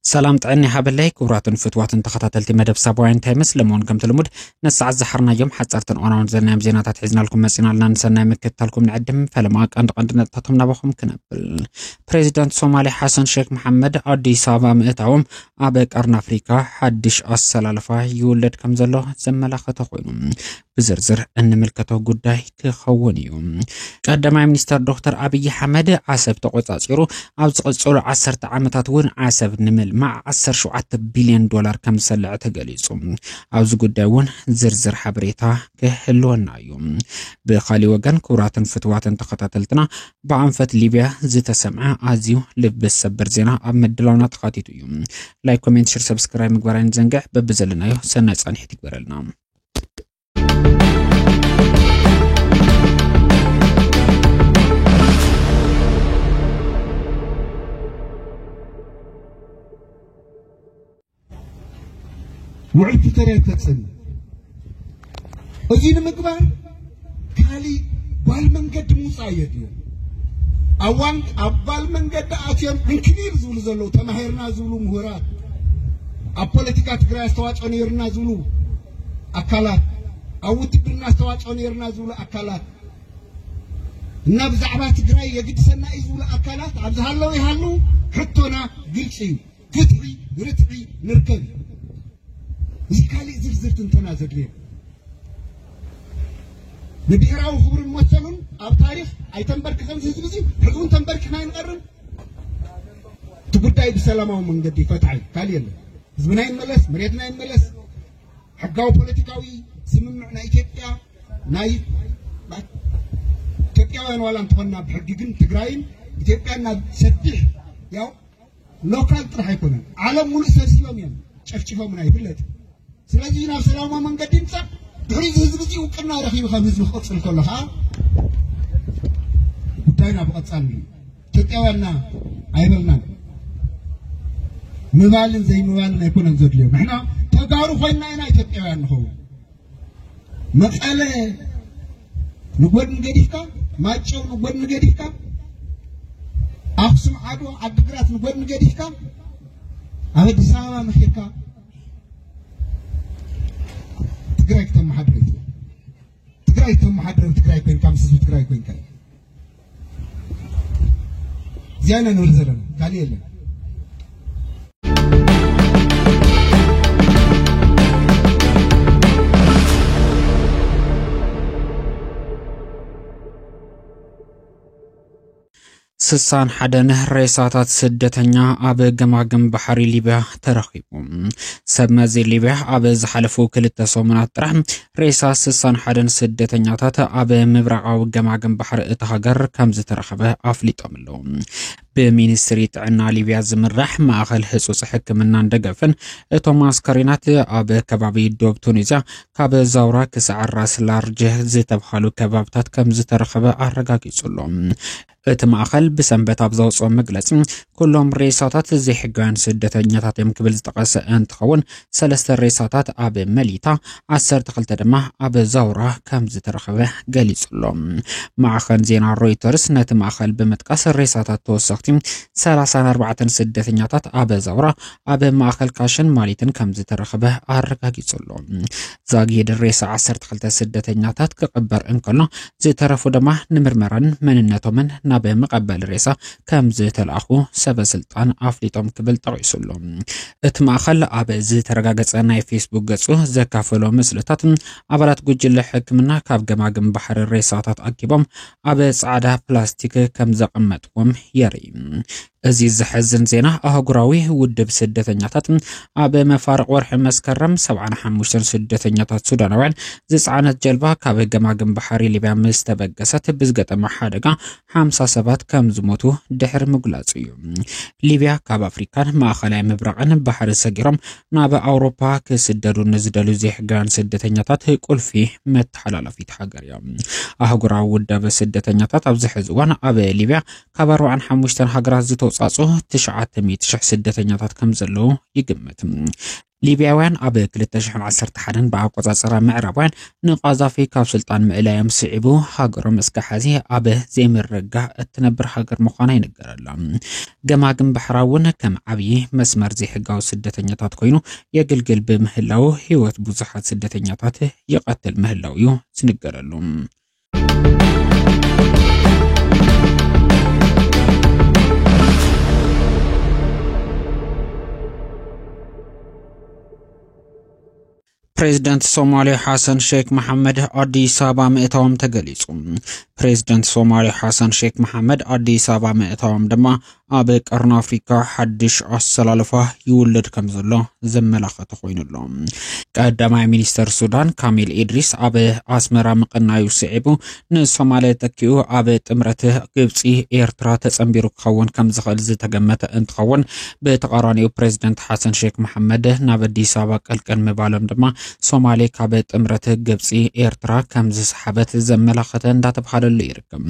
سلام تعني حبلي كوراتن فتواتن تخطاتلتي مدب سابوين تايمس لمون كم تلمود نسعى الزحرنا يوم حتى أنا ونزلنا بزينات حزنا لكم مسينا لنا نسنا مكتلكم نعدم فلما عندنا تطمنا بخم كنبل بريزيدنت صومالي حسن شيخ محمد أديس أبا مئتهم أبك أرن أفريقيا حدش السلالفة يولد كم زلو زملاخة خوينهم بزرزر أن ملكته قداي كخونيهم قدماء منستر دكتور أبي حمد عسب تقوط أصيرو أو تقوط 10 عامتات ون عسب نمل مع 10 بليون دولار كم سلعة تقليصهم أو قداون زرزر حبريتا كهلونا يوم بخالي وغن كورات فتوات تقطاتلتنا بعنفت ليبيا زيت سمعة أزيو لبس سبرزينا أمدلونا تقاتيتو يوم لايك كومنت شير سبسكرايب مقبرين زنقع ببزلنا يو سنة صانحي تكبرلنا وعيت تريتسن أزين مقبار كالي بالمنقد مصايد أوان أبال منقد أتيم من كبير زول زلو تمهيرنا زولو مهورات أبوليتيكا تقرأ استواج أنيرنا زولو أكالات أو تقرنا استواج أنيرنا زولو أكالات نبز عبات تقرأ يجد سنة زولو أكالات عبزهالو يهالو حطونا قلشي قطعي رتعي نركب زكالي زرزر تنتنازل ليه نبيراو خبر الموصلون أو تاريخ أي تنبرك 5 زبزي حزون تنبرك ناين قرن تقول بسلامة من قد فتحي قال يلا زمنا ينملس مريتنا ينملس حقاو بوليتيكاوي سممعنا إثيوبيا ناي إثيوبيا ولا انتقلنا بحقيقين تقراين إثيوبيا سدح ياو لوكال طرح يكون عالم ملسس يوم يوم شفشفه من أي بلد سلازي ناف سلامة من قد ينسى تحريز هزبزي وكنا رخيب خمس نخطس الكلها وطاينا بقى تصالي تتقوالنا عيبلنا مبالن زي مبالن يكون نزود لهم نحن تقارو فاينا انا تتقوالنا هو مسألة نقود نقديفكا ماتشو نقود نقديفكا أخصم عدو عدقرات نقود نقديفكا أبد سامة مخيركا تقرأي تم حدري تقرأي تم حدري وتقرأي كوين كامسس وتقرأي كوين كاي زيانا نورزلنا قال يلا سسان حدن رئيسات سدتنيا أب جماعم بحري ليبيا ترخيبهم سبمزي ليبيا أب زحلفو كلتا صومنات رحم رئيسات سسان حدن سدتنيا تاتا أب مبرعو جماعم بحر اتهاجر كمز ترخبه أفليت أملهم بمينستريت عنا ليبيا زمرح مع أخل حسوس حكمنا ندقفن توماس كارينات أب كبابي دوب تونيزيا كاب زورا كسعر راس لارجه زيت بخالو كبابتات كمز ترخبه أرقاقي صلهم اتماخل بسنبت ابزوصو مغلص كلهم رئيسات زي حقان سدتنيات يمكبل زتقاس انتخون 3 رئيسات اب مليتا 10 تخلت دما اب زورا كم زترخبه غليصلهم مع خنزينا رويترز نتماخل بمتقاس رئيسات توسختي 34 سدتنيات اب زورا اب ماخل كاشن ماليتن كم زترخبه ارقاقيصلهم زاغيد الرئيس 10 تخلت سدتنيات كقبر انكلنا زترفو دما نمرمرن مننتومن نابه مقبل رئيسة كم زيت الأخو سبا سلطان أفليتهم كبل تغيسلهم اتماخل أبا زيت رقاقت أنا فيسبوك قصوه زكافلو مسلطات أبالات قجل حكمنا كاب جماعم بحر الرئيسات أكيبهم أبا سعادة بلاستيك كم زقمتهم يريم أزيز حزن زينة أهقراوي ودب سدتنياتات أبا مفارق ورح مسكرم 75 سدتنياتات سودانوان زيسعانت جلبا كاب جماعم بحري ليبيا مستبقسات بزقت محادقة 57 كم زموتو دحر مقلاصيو ليبيا كاب أفريكان ما خلاي مبرقن بحر سجرم نابا أوروبا كسددو نزدلو زي حقان سدتنياتات هيقول فيه متحلال في تحقريا أهقراو ودب سدتنياتات أبزح زوان أبا ليبيا كاب 45 حقرات زيتو ዝተውጻጹ 900,000 ስደተኛታት ከም ዘለዉ ይግመት። ሊቢያውያን ኣብ 2011 ብኣቆጻጽራ ምዕራባውያን ንቃዛፊ ካብ ስልጣን ምዕላዮም ስዒቡ ሃገሮም እስካሕዚ ኣብ ዘይምርግጋእ እትነብር ሃገር ምዃና ይነገረላ። ገማግም ባሕራውን ከም ዓብዪ መስመር ዘይሕጋዊ ስደተኛታት ኮይኑ የግልግል ብምህላው ህይወት ብዙሓት ስደተኛታት ይቐትል ምህላው እዩ ዝንገረሉ። ፕሬዝዳንት ሶማሊያ ሐሰን ሼክ መሐመድ አዲስ አበባ ምእታዎም ተገሊጹ። ፕሬዝዳንት ሶማሊያ ሐሰን ሼክ መሐመድ አዲስ አበባ ምእታዎም ድማ ኣብ ቀርኒ ኣፍሪካ ሓድሽ ኣሰላልፋ ይውለድ ከም ዘሎ ዘመላኽት ኮይኑሎ። ቀዳማይ ሚኒስተር ሱዳን ካሚል ኢድሪስ ኣብ ኣስመራ ምቕናዩ ስዒቡ ንሶማልያ ተኪኡ ኣብ ጥምረት ግብፂ ኤርትራ ተጸምቢሩ ክኸውን ከም ዝኽእል ዝተገመተ እንትኸውን ብተቃራኒኡ ፕሬዝዳንት ሐሰን ሼክ መሐመድ ናብ ኣዲስ ኣበባ ቀልቀል ምባሎም ድማ ሶማሌ ካብ ጥምረት ግብፂ ኤርትራ ከም ዝሰሓበት ዘመላኽተ እንዳተባሃለሉ ይርከብ።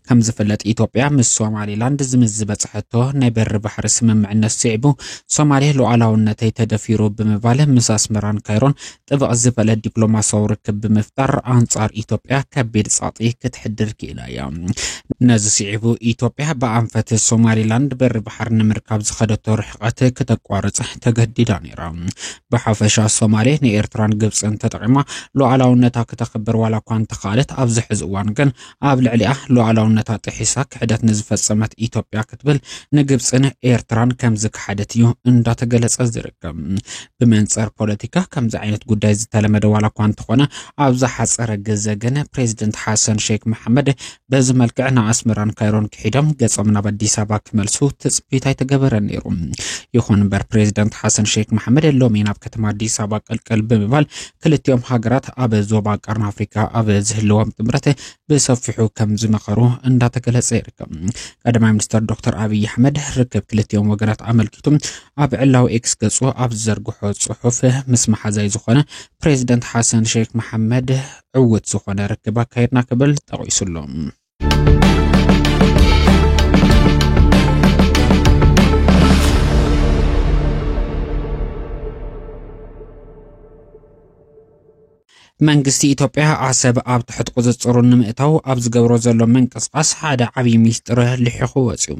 ከም ዝፍለጥ ኢትዮጵያ ምስ ሶማሊላንድ ዝምዝበጽሐቶ ናይ በሪ ባሕሪ ስምምዕነት ስዒቡ ሶማሌ ሉዓላውነተይ ተደፊሩ ብምባል ምስ ኣስመራን ካይሮን ጥብቕ ዝበለ ዲፕሎማሲያዊ ርክብ ብምፍጣር ኣንጻር ኢትዮጵያ ከቢድ ጻዕጢ ክትሕድር ክኢላ እያ። ነዚ ስዒቡ ኢትዮጵያ ብኣንፈት ሶማሊላንድ በሪ ባሕሪ ንምርካብ ዝኸደቶ ርሕቀት ክተቋርጽ ተገዲዳ ነይራ። ብሓፈሻ ሶማሌ ንኤርትራን ግብፅን ተጠቂማ ሉዓላውነታ ክተኽብር ዋላ እኳ እንተኻለት ኣብዚ ሕዚ እዋን ግን ኣብ ልዕሊኣ ሉዓላውነታ ጥሒሳ ክሕደት ንዝፈጸመት ኢትዮጵያ ክትብል ንግብፅን ኤርትራን ከም ዝክሓደት እዩ እንዳተገለጸ ዝርከብ። ብመንጸር ፖለቲካ ከምዚ ዓይነት ጉዳይ ዝተለመደ ዋላ እኳ እንተኾነ ኣብዛ ሓፀረ ግዜ ግን ፕሬዝደንት ሐሰን ሼክ መሐመድ በዚ መልክዕ ንኣስመራን ካይሮን ክሒዶም ገጾም ናብ ኣዲስ ኣበባ ክመልሱ ትጽቢት ኣይተገበረን ነይሩ። ይኹን እምበር ፕሬዝደንት ሐሰን ሼክ መሐመድ ሎሚ ናብ ከተማ ኣዲስ ኣበባ ቀልቀል ብምባል ክልቲኦም ሃገራት ኣብ ዞባ ቀርኒ ኣፍሪካ ኣብ ዝህልዎም ጥምረት ብሰፊሑ ከም ዝመኸሩ እንዳተገለጸ ይርከብ። ቀዳማይ ሚኒስተር ዶክተር አብይ አሕመድ ርክብ ክልቲኦም ወገናት ኣመልኪቱ ኣብ ዕላው ኤክስ ገጹ ኣብ ዝዘርግሖ ጽሑፍ ምስ መሓዛይ ዝኾነ ፕሬዝደንት ሐሰን ሼክ መሐመድ ዕውት ዝኾነ ርክብ ኣካይድና ክብል ጠቒሱሎም። መንግስቲ ኢትዮጵያ ኣሰብ ኣብ ትሕት ቁፅጽሩ ንምእታው ኣብ ዝገብሮ ዘሎ ምንቅስቃስ ሓደ ዓብይ ሚስጥር ልሒኹ ወፂኡ።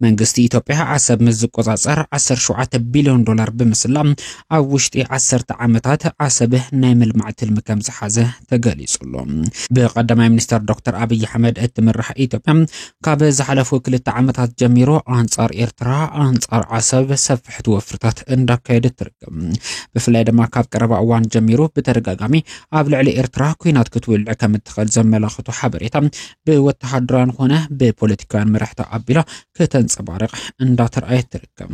መንግስቲ ኢትዮጵያ ኣሰብ ምስ ዝቆጻጸር 17 ቢልዮን ዶላር ብምስላም ኣብ ውሽጢ 10 ዓመታት ኣሰብ ናይ ምልማዕ ትልሚ ከም ዝሓዘ ተገሊጹሎ። ብቀዳማይ ሚኒስተር ዶክተር አብይ አሕመድ እትምራሕ ኢትዮጵያ ካብ ዝሓለፉ 2 ዓመታት ጀሚሮ ኣንጻር ኤርትራ ኣንጻር ኣሰብ ሰፍሕቲ ወፍርታት እንዳካየደት ትርከብ። ብፍላይ ድማ ካብ ቀረባ እዋን ጀሚሮ ብተደጋጋሚ ኣብ ልዕሊ ኤርትራ ኩናት ክትውልዕ ከም እትኽእል ዘመላኽቱ ሓበሬታ ብወተሃደራውያን ኾነ ብፖለቲካውያን መራሕቲ ኣቢላ ከተንጸባርቕ እንዳተረኣየት ትርከብ።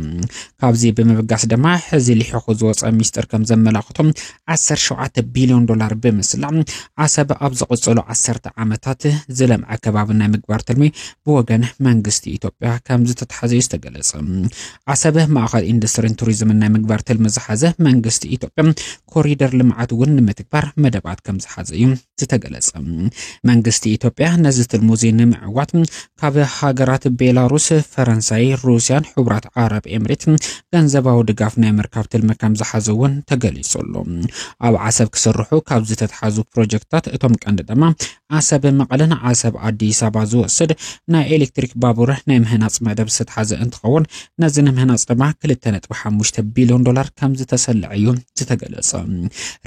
ካብዚ ብምብጋስ ድማ ሕዚ ልሒኹ ዝወፀ ሚስጥር ከም ዘመላኽቶም 17 ቢልዮን ዶላር ብምስላም ኣሰብ ኣብ ዝቕጽሉ 10 ዓመታት ዝለምዐ ከባቢ ናይ ምግባር ትልሚ ብወገን መንግስቲ ኢትዮጵያ ከም ዝተተሓዘ ዝተገለጸ። ኣሰብ ማእኸል ኢንዱስትሪን ቱሪዝምን ናይ ምግባር ትልሚ ዝሓዘ መንግስቲ ኢትዮጵያ ኮሪደር ልምዓት እውን ንምትግባር መደባት ከም ዝሓዘ እዩ ዝተገለጸ። መንግስቲ ኢትዮጵያ ነዚ ትልሙ ንምዕዋት ካብ ሃገራት ቤላሩስ፣ ፈረንሳይ፣ ሩስያን፣ ሕቡራት ዓረብ ኤምሬት ገንዘባዊ ድጋፍ ናይ ምርካብ ትልሚ ከም ዝሓዘ እውን ተገሊጹሎ። ኣብ ኣሰብ ክስርሑ ካብ ዝተተሓዙ ፕሮጀክትታት እቶም ቀንዲ ድማ ኣሰብ መቐለን ኣሰብ ኣዲስ ኣበባ ዝወስድ ናይ ኤሌክትሪክ ባቡር ናይ ምህናጽ መደብ ዝተሓዘ እንትኸውን ነዚ ምህናጽ ድማ 2.5 ቢልዮን ዶላር ከም ዝተሰልዐ እዩ ዝተገለጸ።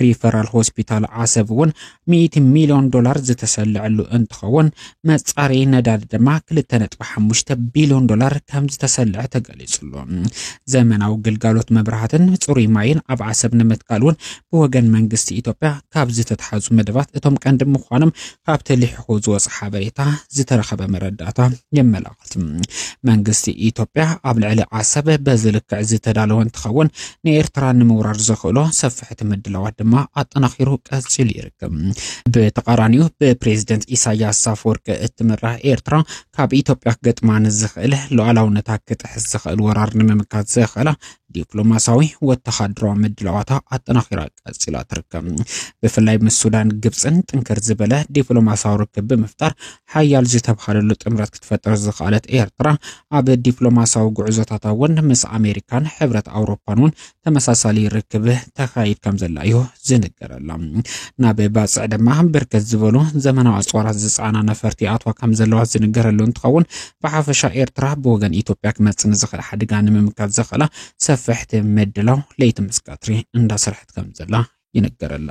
ሪፈራል ሆስፒታል ኣሰብ እውን 100 ሚሊዮን ዶላር ዝተሰልዐሉ እንትኸውን መጻሪ ነዳዲ ድማ 2.5 ቢልዮን ዶላር ከም ዝተሰልዐ ተገሊጹሎ። ዘመናዊ ግልጋሎት መብራህትን ጽሩይ ማይን ኣብ ኣሰብ ንምትካል እውን ብወገን መንግስቲ ኢትዮጵያ ካብ ዝተተሓዙ መደባት እቶም ቀንዲ ምዃኖም ካብቲ ልሒኹ ዝወፀ ሓበሬታ ዝተረኸበ መረዳእታ የመላኽት። መንግስቲ ኢትዮጵያ ኣብ ልዕሊ ኣሰብ በዚ ልክዕ ዝተዳለወ እንትኸውን ንኤርትራ ንምውራር ዘኽእሎ ሰፊሕቲ ምድላዋት ድማ ኣጠናኺሩ ቀፂሉ ይርከብ። ብተቃራኒኡ ብፕሬዝደንት ኢሳያስ አፈወርቂ እትምራሕ ኤርትራ ካብ ኢትዮጵያ ገጥማ ንዝኽእል ሉዓላውነታ ክትሕዝ ዝኽእል ወራር ንምምካት ዘኽእላ ዲፕሎማሲያዊ ወተሃድራዊ ምድላዋታ አጠናኺራ ቀጽላ ትርከብ በፍላይ ምስ ሱዳን ግብጽን ጥንክር ዝበለ ዲፕሎማሲያዊ ርክብ በመፍጠር ሓያል ዝተባሃለሉ ጥምረት ክትፈጠር ዝኻለት ኤርትራ ኣብ ዲፕሎማሲያዊ ጉዕዞታት እውን ምስ ኣሜሪካን ሕብረት ኣውሮፓን ተመሳሳሊ ርክብ ተኻይድ ከም ዘላ እዩ ዝንገረላ ናብ ባጽዕ ድማ ብርከት ዝበሉ ዘመናዊ ኣጽዋራት ዝጻና ነፈርቲ ኣትዋ ከም ዘለዋ ዝንገረሉ እንትኸውን ብሓፈሻ ኤርትራ ብወገን ኢትዮጵያ ክመጽእ ዝኽእል ሓደጋ ንምምካት ዘኽእላ ሰፍሕቲ ምድላው ለይቲ ምስካትሪ እንዳሰርሐት ከም ዘላ ይነገረላ